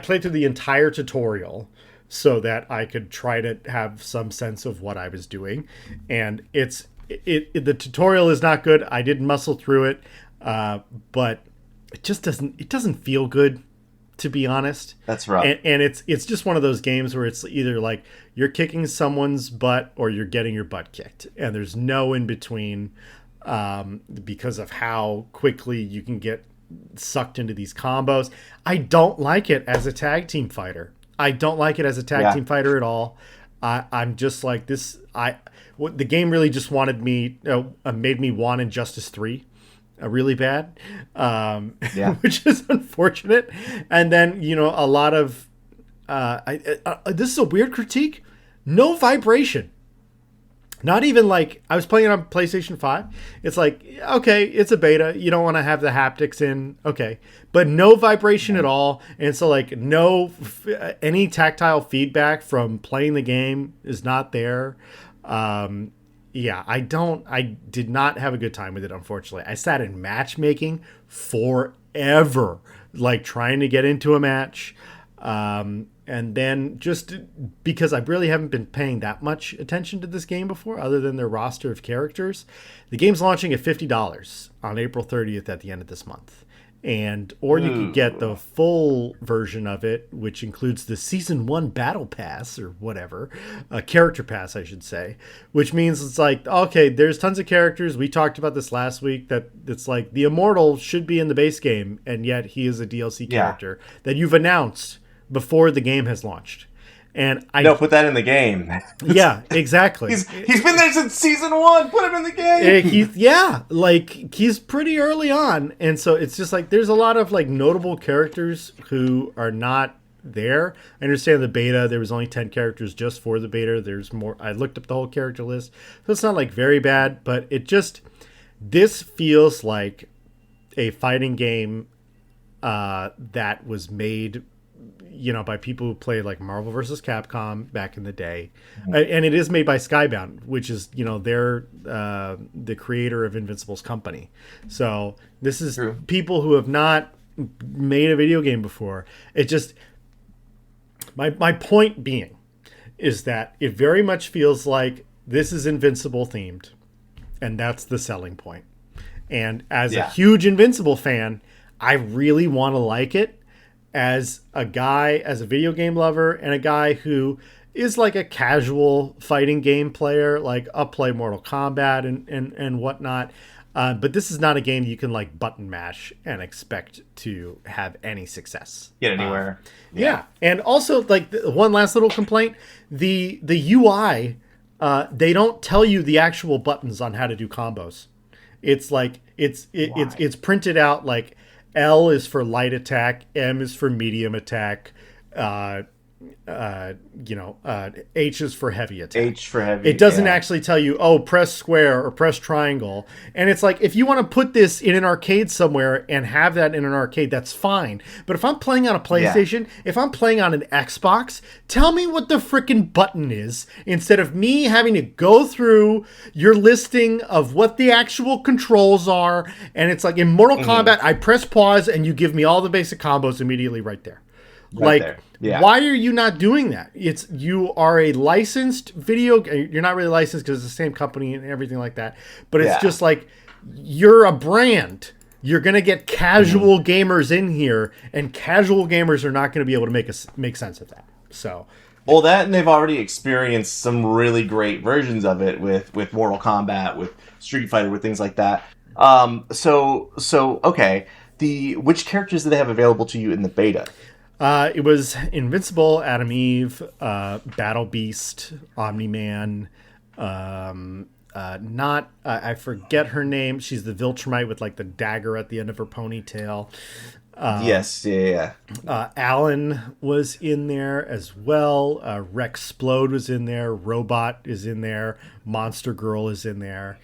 played through the entire tutorial so that I could try to have some sense of what I was doing, and the tutorial is not good. I did muscle through it, but it just doesn't feel good, to be honest. That's right. And it's just one of those games where it's either you're kicking someone's butt or you're getting your butt kicked, and there's no in between, because of how quickly you can get sucked into these combos. I don't like it as a tag team fighter. I don't like it as a tag team fighter at all. I'm just like this. The game really just made me want Injustice 3 really bad, which is unfortunate. And then, a lot of, this is a weird critique. No vibration. Not even I was playing it on PlayStation 5. It's okay, it's a beta. You don't want to have the haptics in. Okay. But no vibration at all. And so any tactile feedback from playing the game is not there. I did not have a good time with it, unfortunately. I sat in matchmaking forever, trying to get into a match. And then just because I really haven't been paying that much attention to this game before, other than their roster of characters, the game's launching at $50 on April 30th at the end of this month. or you could get the full version of it, which includes the season 1 battle pass or whatever, character pass, I should say, which means it's like, okay, there's tons of characters. We talked about this last week, that it's like the Immortal should be in the base game, and yet he is a DLC character that you've announced before the game has launched. And put that in the game. Yeah, exactly. He's been there since season 1. Put him in the game. He's pretty early on, and so it's just like there's a lot of like notable characters who are not there. I understand the beta. There was only 10 characters just for the beta. There's more. I looked up the whole character list, so it's not like very bad, but this feels like a fighting game that was made, by people who played like Marvel vs. Capcom back in the day. And it is made by Skybound, which is, they're the creator of Invincible's company. So this is people who have not made a video game before. It just, my point being is that it very much feels like this is Invincible themed, and that's the selling point. And as a huge Invincible fan, I really want to like it. As a video game lover, and a guy who is like a casual fighting game player, like I'll play Mortal Kombat and whatnot. But this is not a game you can like button mash and expect to have any success. Get anywhere. Yeah. And also, like, one last little complaint, the UI, they don't tell you the actual buttons on how to do combos. It's like it's printed out like L is for light attack, M is for medium attack, H is for heavy attack. H for heavy. It doesn't actually tell you, press square or press triangle. And it's like, if you want to put this in an arcade somewhere and have that in an arcade, that's fine. But if I'm playing on a PlayStation, if I'm playing on an Xbox, tell me what the frickin' button is, instead of me having to go through your listing of what the actual controls are. And it's like in Mortal Kombat, I press pause and you give me all the basic combos immediately right there. Why are you not doing that? You are a licensed video. You're not really licensed because it's the same company and everything like that. But it's just like, you're a brand. You're gonna get casual gamers in here, and casual gamers are not going to be able to make sense of that. So, well, that, and they've already experienced some really great versions of it with Mortal Kombat, with Street Fighter, with things like that. Okay. Which characters do they have available to you in the beta? It was Invincible, Adam Eve, Battle Beast, Omni-Man, I forget her name. She's the Viltrumite with like the dagger at the end of her ponytail. Yes, yeah. Alan was in there as well. Rexplode was in there. Robot is in there. Monster Girl is in there.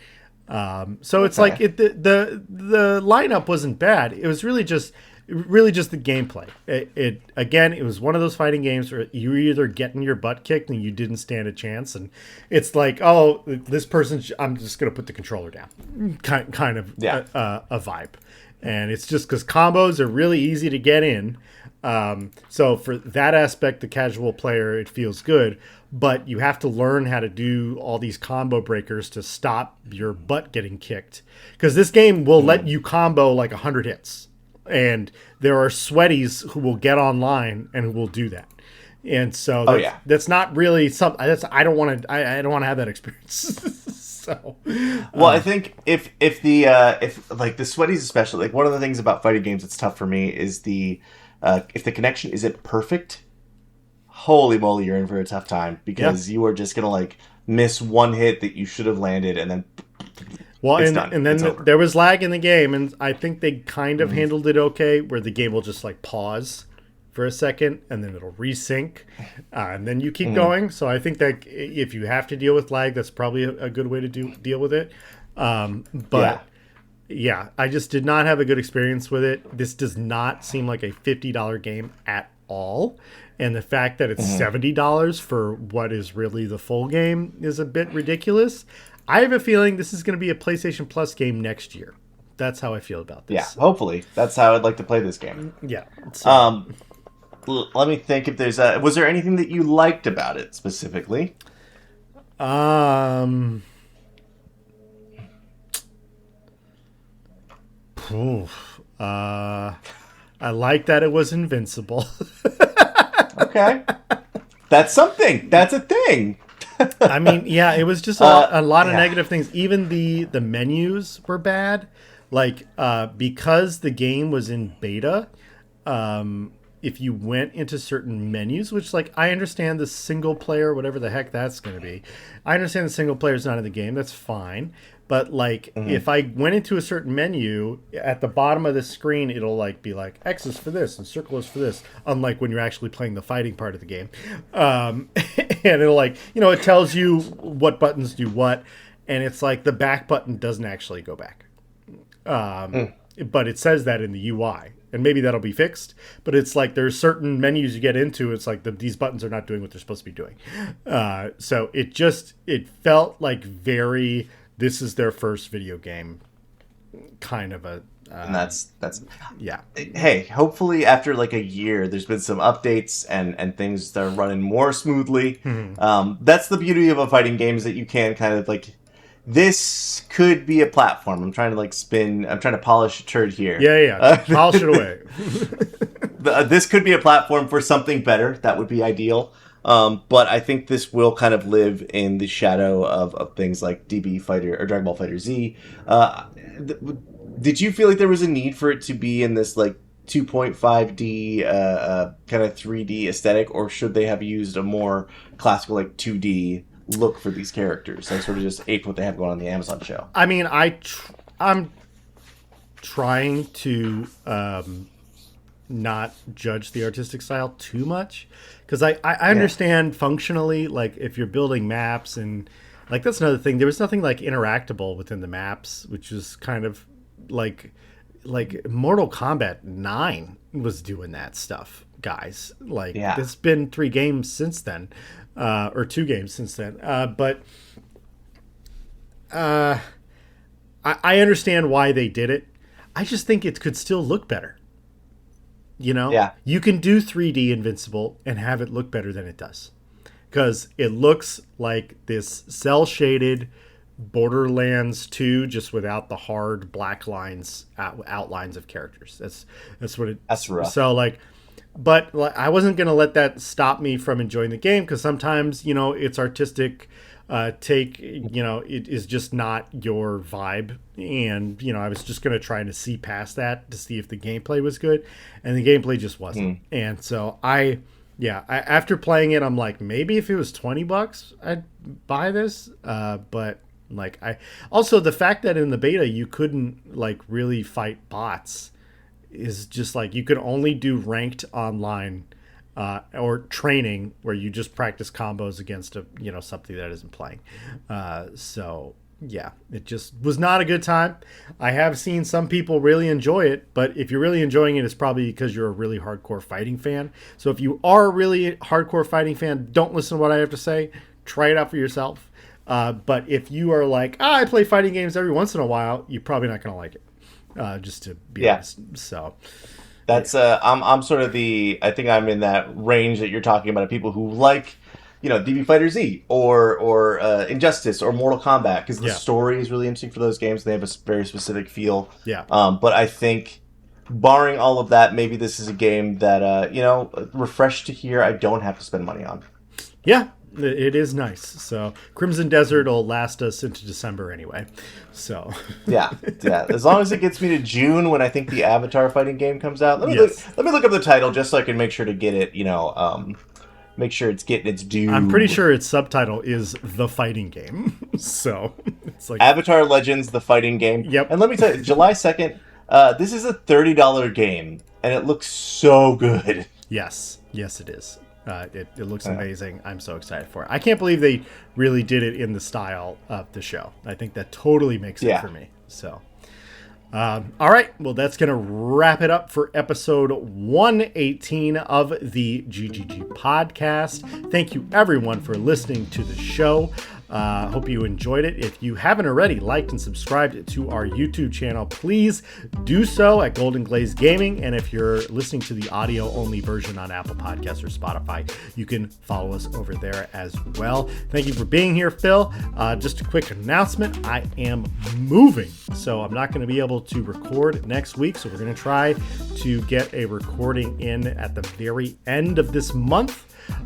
So it's like the lineup wasn't bad. It was really just the gameplay. It was one of those fighting games where you were either getting your butt kicked and you didn't stand a chance, and it's like, this person, I'm just gonna put the controller down, kind of a vibe. And it's just because combos are really easy to get in. So for that aspect, the casual player, it feels good. But you have to learn how to do all these combo breakers to stop your butt getting kicked. Because this game will let you combo like 100 hits. And there are sweaties who will get online and who will do that. And so that's not really something. I don't want to have that experience. I think if like the sweaties especially, like one of the things about fighting games that's tough for me is if the connection isn't perfect, holy moly, you're in for a tough time, because you are just gonna like miss one hit that you should have landed, and then there was lag in the game, and I think they kind of handled it okay, where the game will just like pause for a second and then it'll resync, and then you keep going. So I think that if you have to deal with lag, that's probably a good way to deal with it. I just did not have a good experience with it. This does not seem like a $50 game at all. And the fact that it's $70 for what is really the full game is a bit ridiculous. I have a feeling this is going to be a PlayStation Plus game next year. That's how I feel about this. Yeah, hopefully. That's how I'd like to play this game. Yeah. Let me think if there's was there anything that you liked about it specifically? Oof. I like that it was Invincible. Okay. That's something. That's a thing. I mean, yeah, it was just a lot of negative things. Even the menus were bad. Like, because the game was in beta, if you went into certain menus, which, like, I understand the single player, whatever the heck that's going to be. I understand the single player is not in the game. That's fine. But, like, if I went into a certain menu, at the bottom of the screen, it'll, like, be like, X is for this and circle is for this, unlike when you're actually playing the fighting part of the game. And it'll, like, it tells you what buttons do what, and it's like the back button doesn't actually go back. But it says that in the UI. And maybe that'll be fixed. But it's like there's certain menus you get into, it's like these buttons are not doing what they're supposed to be doing. So it felt like very... This is their first video game, kind of a... and that's yeah. Hey, hopefully after like a year, there's been some updates and things that are running more smoothly. That's the beauty of a fighting game, is that you can kind of like... This could be a platform. I'm trying to polish a turd here. Yeah. Polish it away. This could be a platform for something better. That would be ideal. But I think this will kind of live in the shadow of things like DB Fighter or Dragon Ball Fighter Z. Did you feel like there was a need for it to be in this like 2.5D kind of 3D aesthetic, or should they have used a more classical like 2D look for these characters and sort of just ape what they have going on the Amazon show? I mean, I'm trying to not judge the artistic style too much, because I understand functionally, like if you're building maps, and like that's another thing, there was nothing like interactable within the maps, which is kind of like Mortal Kombat 9 was doing that stuff, guys. Like it's been 3 games since then, or 2 games since then, but I understand why they did it. I just think it could still look better. You can do 3D Invincible and have it look better than it does, because it looks like this cel-shaded Borderlands 2, just without the hard black lines, outlines of characters. That's what it. That's rough. So like, but I wasn't gonna let that stop me from enjoying the game, because sometimes it's artistic. Take, it is just not your vibe. And, I was just going to try to see past that to see if the gameplay was good. And the gameplay just wasn't. And so after playing it, I'm like, maybe if it was $20, I'd buy this. But like, also the fact that in the beta, you couldn't like really fight bots is just like, you could only do ranked online or training, where you just practice combos against something that isn't playing. So yeah, it just was not a good time. I have seen some people really enjoy it, but if you're really enjoying it, it's probably because you're a really hardcore fighting fan. So if you are a really hardcore fighting fan, don't listen to what I have to say. Try it out for yourself. But if you are like, I play fighting games every once in a while, you're probably not going to like it. Just to be honest. So. That's I'm sort of I think I'm in that range that you're talking about, of people who like, DB Fighter Z or Injustice or Mortal Kombat, because the story is really interesting for those games. They have a very specific feel. Yeah. But I think, barring all of that, maybe this is a game that refreshed to hear I don't have to spend money on. Yeah. It is nice. So Crimson Desert will last us into December anyway. So yeah. As long as it gets me to June, when I think the Avatar fighting game comes out. Let me look up the title just so I can make sure to get it. Make sure it's getting its due. I'm pretty sure its subtitle is The Fighting Game. So it's like Avatar Legends: The Fighting Game. Yep. And let me tell you, July 2nd. This is a $30 game, and it looks so good. Yes, it is. It looks amazing. I'm so excited for it. I can't believe they really did it in the style of the show. I think that totally makes it for me. So, all right. Well, that's going to wrap it up for episode 118 of the GGG Podcast. Thank you, everyone, for listening to the show. Hope you enjoyed it. If you haven't already liked and subscribed to our YouTube channel, please do so at Golden Glaze Gaming. And if you're listening to the audio-only version on Apple Podcasts or Spotify, you can follow us over there as well. Thank you for being here, Phil. Just a quick announcement. I am moving, so I'm not going to be able to record next week. So we're going to try to get a recording in at the very end of this month.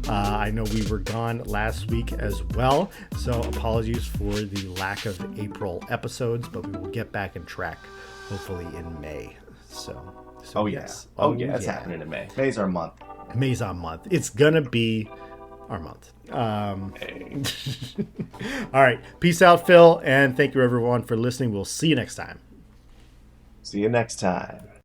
I know we were gone last week as well, so apologies for the lack of April episodes, but we will get back in track hopefully in May. Yes. It's happening in May. May's our month. May's our month. It's gonna be our month. All right. Peace out, Phil, and thank you everyone for listening. We'll see you next time. See you next time.